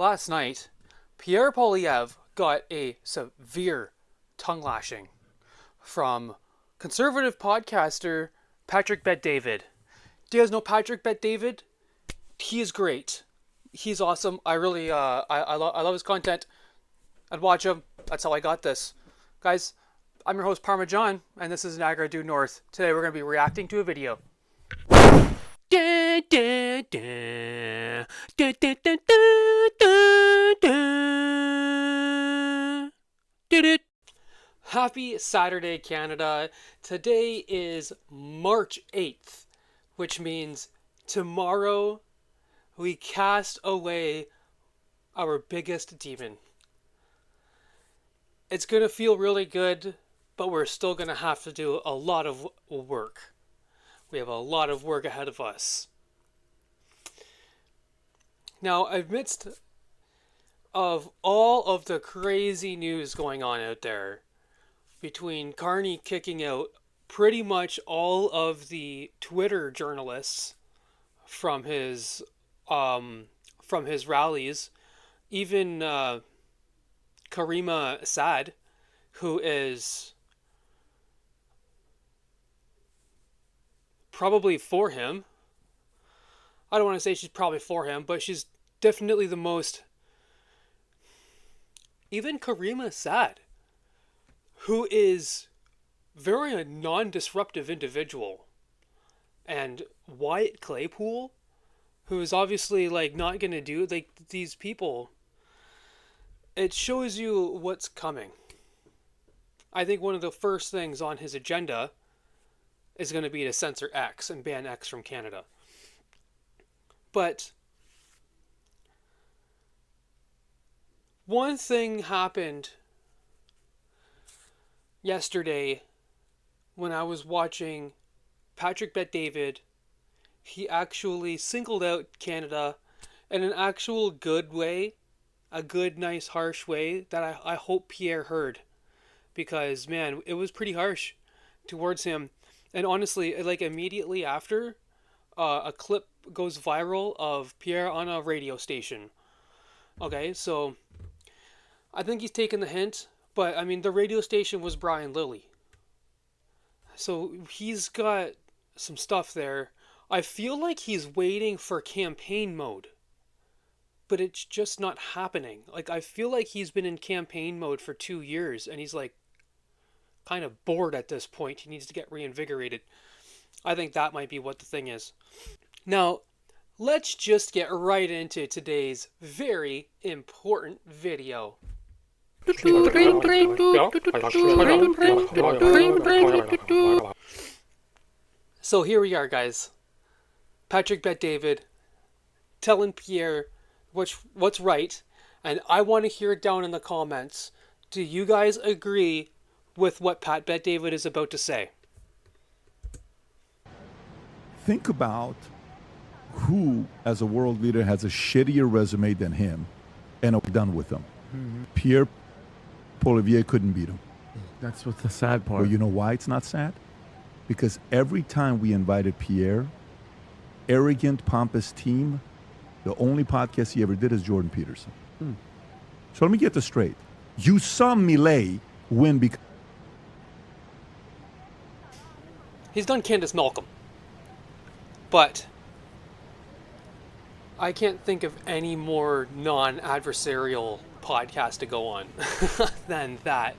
Last night, Pierre Poillievre got a severe tongue lashing from conservative podcaster Patrick Bet-David. Do you guys know Patrick Bet-David? He is great. He's awesome. I really, I love his content. I'd watch him. That's how I got this. Guys, I'm your host Parmesan, and this is Niagara Due North. Today we're going to be reacting to a video. Happy Saturday, Canada. Today is March 8th, which means tomorrow we cast away our biggest demon. It's going to feel really good, but we're still going to have to do a lot of work. We have a lot of work ahead of us. Now, amidst of all of the crazy news going on out there, between Carney kicking out pretty much all of the Twitter journalists from his rallies, even Karima Assad, who is probably for him. I don't want to say she's probably for him, but she's definitely the most. Even Karima Assad, who is very a non-disruptive individual, and Wyatt Claypool, who is obviously like not going to do like these people. It shows you what's coming. I think one of the first things on his agenda is going to be to censor X and ban X from Canada. But one thing happened yesterday when I was watching Patrick Bet-David. He actually singled out Canada in an actual good way, a good, nice, harsh way that I hope Pierre heard, because man, it was pretty harsh towards him. And honestly, like immediately after, a clip goes viral of Pierre on a radio station. Okay, so I think he's taken the hint, but I mean the radio station was Brian Lilly, so he's got some stuff there. I feel like he's waiting for campaign mode, but it's just not happening. Like, I feel like he's been in campaign mode for 2 years, and he's like kind of bored at this point. He needs to get reinvigorated. I think that might be what the thing is. Now, let's just get right into today's very important video. So here we are, guys. Patrick Bet-David telling Pierre what's right, and I want to hear it down in the comments. Do you guys agree with what Pat Bet-David is about to say? Think about who, as a world leader, has a shittier resume than him, and are done with him. Mm-hmm. Pierre Poillievre couldn't beat him. That's what's the sad part. Well, you know why it's not sad? Because every time we invited Pierre, arrogant, pompous team, the only podcast he ever did is Jordan Peterson. So let me get this straight. You saw Millet win because he's done Candace Malcolm, but I can't think of any more non-adversarial podcast to go on than that.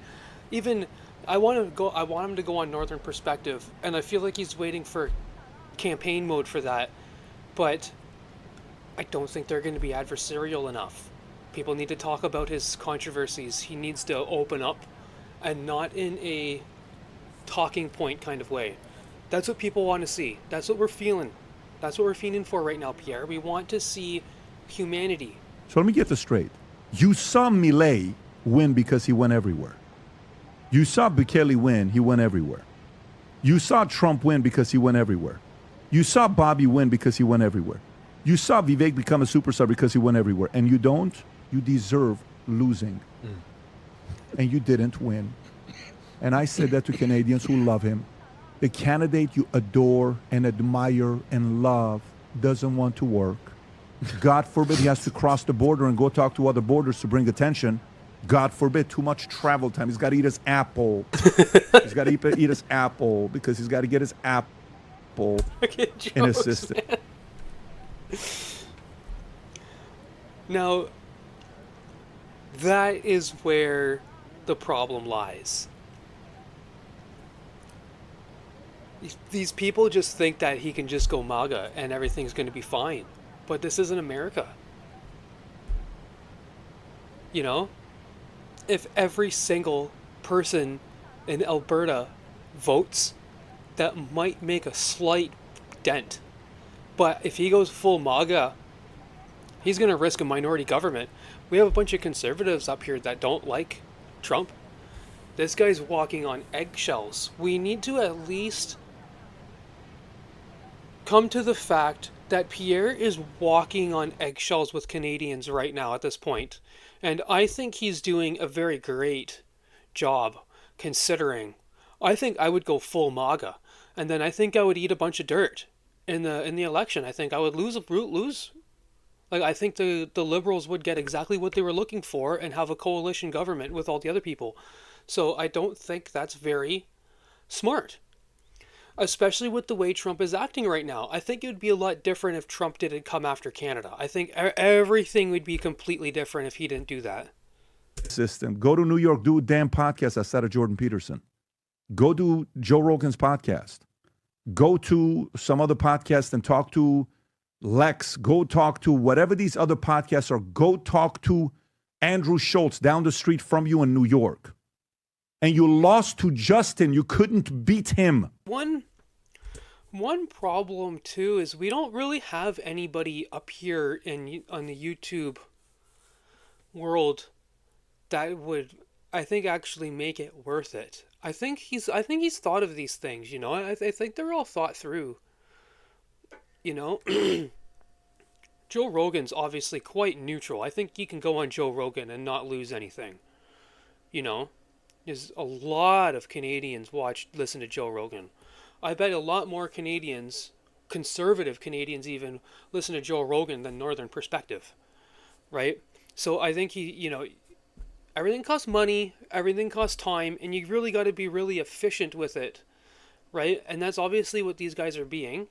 Even I want him to go on Northern Perspective, and I feel like he's waiting for campaign mode for that, but I don't think they're going to be adversarial enough. People need to talk about his controversies. He needs to open up, and not in a talking point kind of way. That's what people want to see. That's what we're feeling. That's what we're feeling for right now, Pierre. We want to see humanity. So let me get this straight. You saw Millet win because he went everywhere. You saw Bukele win, he went everywhere. You saw Trump win because he went everywhere. You saw Bobby win because he went everywhere. You saw Vivek become a superstar because he went everywhere. And you don't, you deserve losing. And you didn't win. And I said that to Canadians who love him. The candidate you adore and admire and love doesn't want to work. God forbid he has to cross the border and go talk to other borders to bring attention. God forbid, too much travel time. He's got to eat his apple. He's got to eat his apple because he's got to get his apple in his system. Man. Now, that is where the problem lies. These people just think that he can just go MAGA and everything's going to be fine. But this isn't America. You know? If every single person in Alberta votes, that might make a slight dent. But if he goes full MAGA, he's going to risk a minority government. We have a bunch of conservatives up here that don't like Trump. This guy's walking on eggshells. We need to at least come to the fact that Pierre is walking on eggshells with Canadians right now at this point. And I think he's doing a very great job considering. I think I would go full MAGA. And then I think I would eat a bunch of dirt in the election. I think I would lose. Like, I think the Liberals would get exactly what they were looking for and have a coalition government with all the other people. So I don't think that's very smart. Especially with the way Trump is acting right now. I think it would be a lot different if Trump didn't come after Canada. I think everything would be completely different if he didn't do that. System. Go to New York, do a damn podcast outside of Jordan Peterson. Go do Joe Rogan's podcast. Go to some other podcast and talk to Lex. Go talk to whatever these other podcasts are. Go talk to Andrew Schultz down the street from you in New York. And you lost to Justin. You couldn't beat him. One problem too is we don't really have anybody up here on the YouTube world that would, I think, actually make it worth it. I think he's thought of these things. You know, I think they're all thought through. You know, Joe Rogan's obviously quite neutral. I think you can go on Joe Rogan and not lose anything. You know. There's a lot of Canadians listen to Joe Rogan. I bet a lot more Canadians, conservative Canadians even, listen to Joe Rogan than Northern Perspective, right? So I think everything costs money, everything costs time, and you really got to be really efficient with it, right? And that's obviously what these guys are being.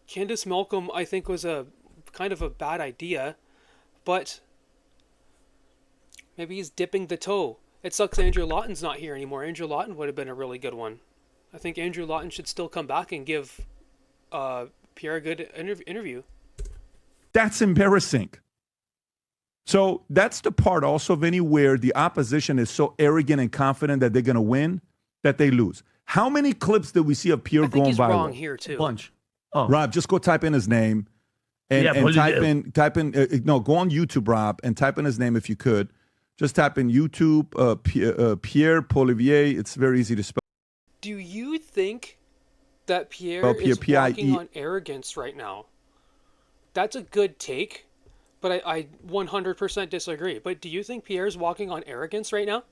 Candace Malcolm, I think, was a kind of a bad idea, but maybe he's dipping the toe. It sucks Andrew Lawton's not here anymore. Andrew Lawton would have been a really good one. I think Andrew Lawton should still come back and give Pierre a good interview. That's embarrassing. So that's the part also, Vinny, where the opposition is so arrogant and confident that they're going to win that they lose. How many clips did we see of Pierre going viral? I think he's wrong here too. Bunch. Oh. Rob, just go type in his name and type in go on YouTube, Rob, and type in his name if you could. Just type in YouTube, Pierre Poillievre. It's very easy to spell. Do you think that Pierre is walking on arrogance right now? That's a good take, but I 100% disagree. But do you think Pierre's walking on arrogance right now?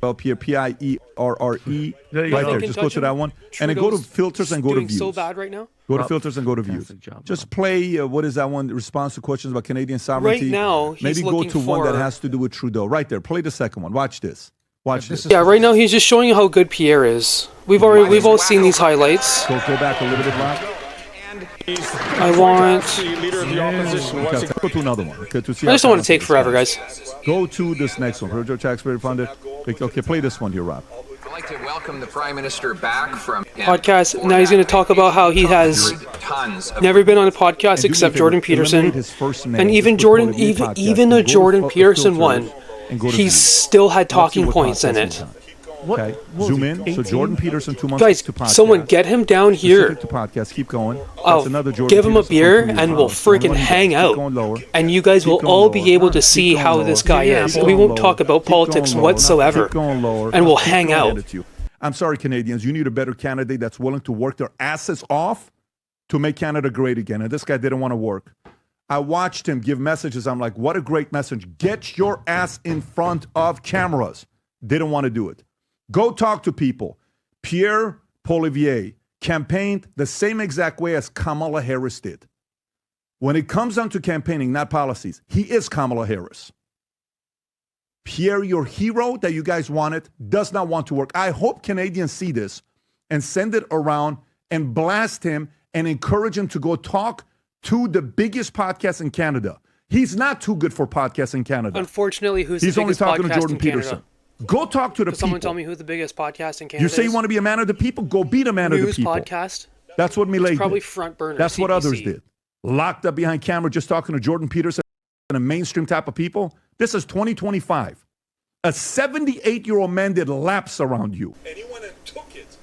Well, Pierre, Pierre, right there. Just go to that one. Trudeau's and then go to filters and go to doing views. So bad right now? Go to filters and go to views. Just play, what is that one? Response to questions about Canadian sovereignty. Right now, he's maybe go looking to one for- that has to do with Trudeau. Right there. Play the second one. Watch this. Watch this. Yeah, right now he's just showing you how good Pierre is. We've all seen these highlights. Go back a little bit, Rob. I want. Okay, go to another one. Okay, to see I just how don't want to take forever, guys. Go to this next one. Joe Taxpayer Funded. Okay, play this one here, Rob. I'd like to welcome the Prime Minister back from Podcast. Now he's going to talk about how he has never been on a podcast except Jordan Peterson, and even though Jordan Peterson won, he still had talking points in it. Okay, zoom in. So Jordan Peterson, 2 months Guys, to podcast. someone get him down here. To podcast. Keep going. Oh, another Jordan give him a Peterson beer from and we'll freaking hang out. And you guys will all be able to see how this guy is. We won't talk about politics whatsoever. And we'll hang out. I'm sorry, Canadians. You need a better candidate that's willing to work their asses off to make Canada great again. And this guy didn't want to work. I watched him give messages. I'm like, what a great message. Get your ass in front of cameras. Didn't want to do it. Go talk to people. Pierre Poillievre campaigned the same exact way as Kamala Harris did. When it comes down to campaigning, not policies, he is Kamala Harris. Pierre, your hero that you guys wanted, does not want to work. I hope Canadians see this and send it around and blast him and encourage him to go talk to the biggest podcast in Canada. He's not too good for podcasts in Canada. Unfortunately, He's only talking to Jordan Peterson. Go talk to the people. Someone tell me who the biggest podcast in Canada You say is. You want to be a man of the people? Go be the man of the people. News podcast? That's what Milei did. Probably front burner. That's what CBC. others did. Locked up behind camera just talking to Jordan Peterson and a mainstream type of people. This is 2025. A 78-year-old man did laps around you. And he went and took it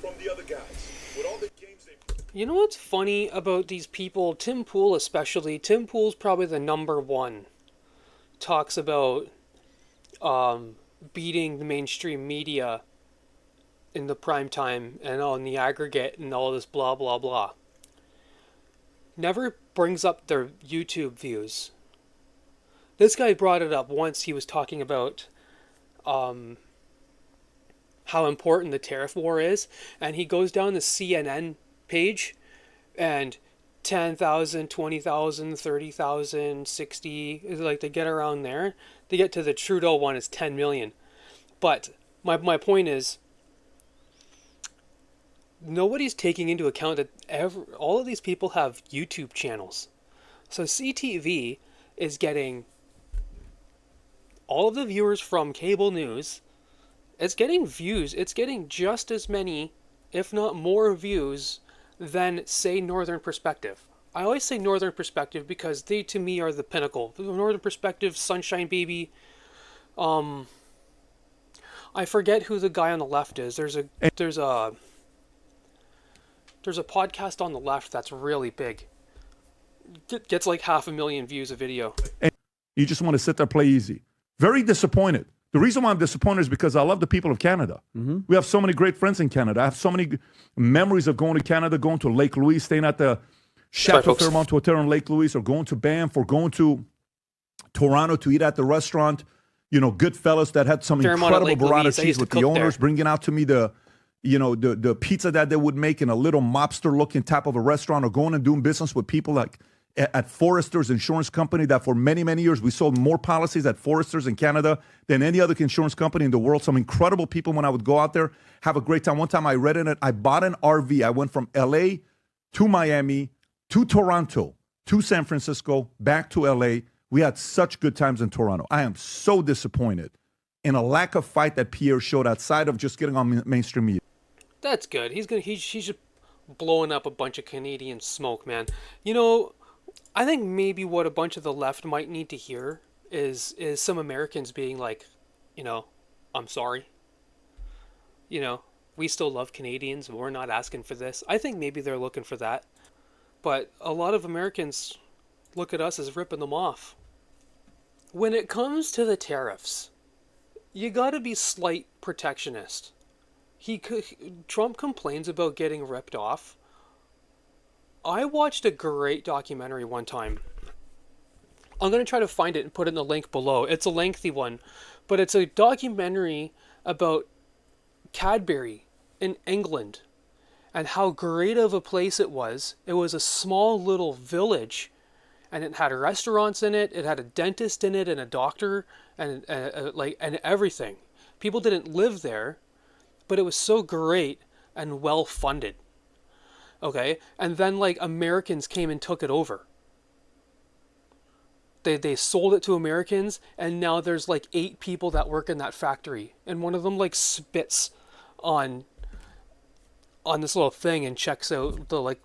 from the other guys with all the games they played. You know what's funny about these people, Tim Pool especially? Tim Pool's probably the number one. Talks about beating the mainstream media in the prime time and on the aggregate and all this blah, blah, blah. Never brings up their YouTube views. This guy brought it up once. He was talking about how important the tariff war is, and he goes down the CNN page and 10,000, 20,000, 30,000, 60, like they get around there. They get to the Trudeau one, it's 10 million. But my point is, nobody's taking into account that all of these people have YouTube channels. So CTV is getting all of the viewers from cable news. It's getting views. It's getting just as many, if not more views than, say, Northern Perspective. I always say Northern Perspective because they, to me, are the pinnacle. The Northern Perspective, Sunshine Baby. I forget who the guy on the left is. There's a podcast on the left that's really big. Gets like 500,000 views a video. And you just want to sit there, play easy. Very disappointed. The reason why I'm disappointed is because I love the people of Canada. Mm-hmm. We have so many great friends in Canada. I have so many memories of going to Canada, going to Lake Louise, staying at the Chateau Fairmont Hotel in Lake Louise, or going to Banff, or going to Toronto to eat at the restaurant. You know, Goodfellas that had some Fairmont incredible burrata cheese with the owners, there. bringing out to me the pizza that they would make in a little mobster-looking type of a restaurant, or going and doing business with people like at Forrester's Insurance Company that for many, many years we sold more policies at Forrester's in Canada than any other insurance company in the world. Some incredible people when I would go out there, have a great time. One time I read in it, I bought an RV. I went from LA to Miami to Toronto to San Francisco, back to LA. We had such good times in Toronto. I am so disappointed in a lack of fight that Pierre showed outside of just getting on mainstream media. That's good. He's just blowing up a bunch of Canadian smoke, man. You know, I think maybe what a bunch of the left might need to hear is some Americans being like, you know, I'm sorry. You know, we still love Canadians. We're not asking for this. I think maybe they're looking for that. But a lot of Americans look at us as ripping them off. When it comes to the tariffs, you got to be slight protectionist. Trump complains about getting ripped off. I watched a great documentary one time. I'm going to try to find it and put it in the link below. It's a lengthy one, but it's a documentary about Cadbury in England and how great of a place it was. It was a small little village, and it had restaurants in it. It had a dentist in it and a doctor and everything. People didn't live there, but it was so great and well funded. Okay, and then like Americans came and took it over. They sold it to Americans, and now there's like 8 people that work in that factory, and one of them like spits on this little thing and checks out the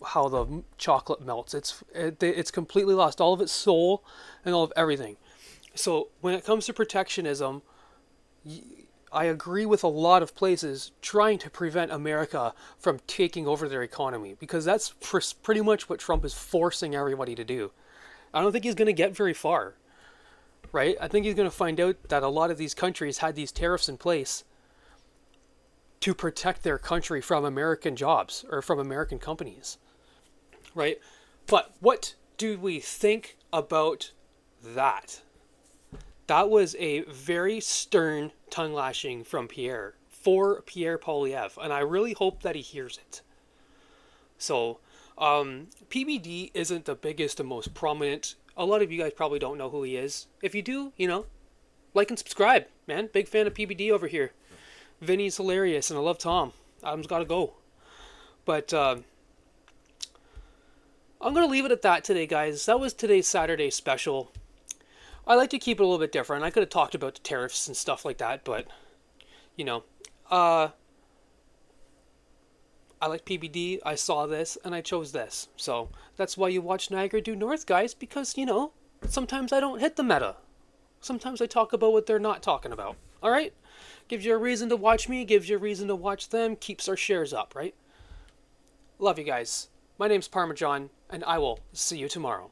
how the chocolate melts. It's completely lost all of its soul and all of everything. So when it comes to protectionism, I agree with a lot of places trying to prevent America from taking over their economy, because that's pretty much what Trump is forcing everybody to do. I don't think he's going to get very far, right? I think he's going to find out that a lot of these countries had these tariffs in place to protect their country from American jobs or from American companies, right? But what do we think about that? That was a very stern tongue lashing from Pierre, for Pierre Poillievre, and I really hope that he hears it. So PBD isn't the biggest and most prominent. A lot of you guys probably don't know who he is. If you do, like and subscribe, man. Big fan of PBD over here. Vinny's hilarious, and I love Tom. Adam's got to go. But I'm going to leave it at that today, guys. That was today's Saturday special. I like to keep it a little bit different. I could have talked about the tariffs and stuff like that, but, I like PBD, I saw this, and I chose this. So that's why you watch Niagara Due North, guys, because, sometimes I don't hit the meta. Sometimes I talk about what they're not talking about. All right? Gives you a reason to watch me, gives you a reason to watch them, keeps our shares up, right? Love you guys. My name's Parmesan, and I will see you tomorrow.